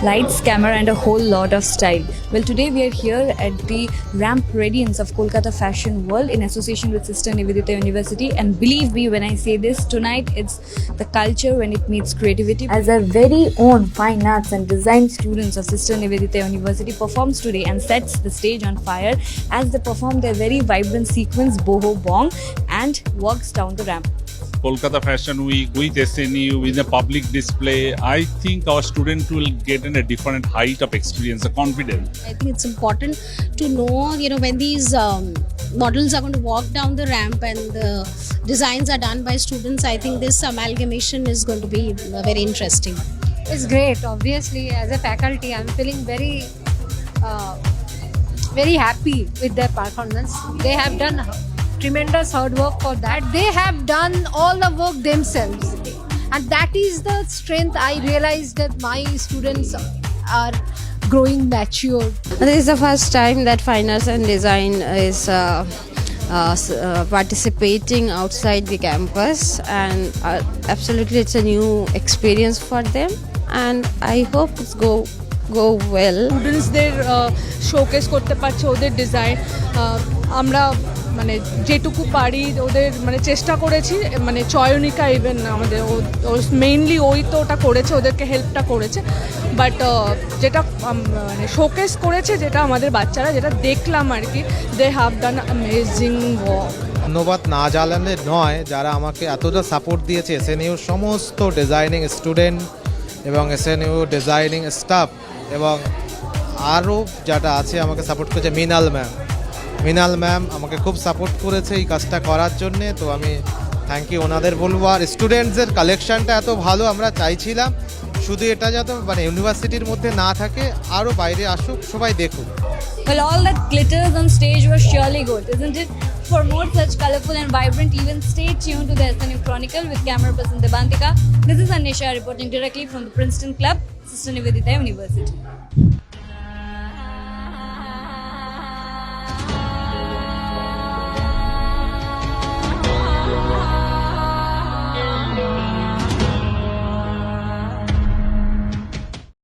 lights, camera and a whole lot of style. Well, today we are here at the Ramp Radiance of Kolkata Fashion World in association with Sister Nivedita University, and believe me when I say this, tonight it's the culture when it meets creativity. As our very own fine arts and design students of Sister Nivedita University performs today and sets the stage on fire as they perform their very vibrant sequence Boho Bong and walks down the ramp. Kolkata Fashion Week with SNU, with a public display, I think our students will get in a different height of experience, a confidence. I think it's important to know, when these models are going to walk down the ramp and the designs are done by students. I think this amalgamation is going to be very interesting. It's great. Obviously, as a faculty, I'm feeling very happy with their performance. They have done tremendous hard work for that. They have done all the work themselves, and that is the strength. I realized that my students are growing mature. This is the first time that Fine Arts and Design is participating outside the campus, and absolutely it's a new experience for them, and I hope it's go well. স্টুডেন্টসদের showcase করতে পারছে ওদের design. আমরা যেটুকু পারি ওদের চেষ্টা করেছি, চয়নিকা ইভেন আমাদের মেইনলি ওই তো ওটা করেছে, ওদেরকে হেল্পটা করেছে, বাট যেটা শোকেস করেছে যেটা আমাদের বাচ্চারা যেটা দেখলাম আর কি, they have done amazing work. ধন্যবাদ না জানালে নয় যারা আমাকে এতটা সাপোর্ট দিয়েছে, এসএনইউর সমস্ত ডিজাইনিং স্টুডেন্ট এবং এসএনইউ ডিজাইনিং স্টাফ এবং আরও যারা আছে আমাকে সাপোর্ট করেছে। মিনাল ম্যাম আমাকে খুব সাপোর্ট করেছে এই কাজটা করার জন্যে, তো আমি থ্যাংক ইউ ওনাদের বলবো। আর স্টুডেন্টসদের কালেকশনটা এত ভালো, আমরা চাইছিলাম শুধু এটা যাতে ইউনিভার্সিটির মধ্যে না থাকে, আরও বাইরে আসুক, সবাই দেখুক। Well, all that glitters on stage was surely good, isn't it? For more such colorful and vibrant events, stay tuned to the SNU Chronicle with camera person Debantika. This is Anisha reporting directly from the Princeton Club, Sister Nivedita University.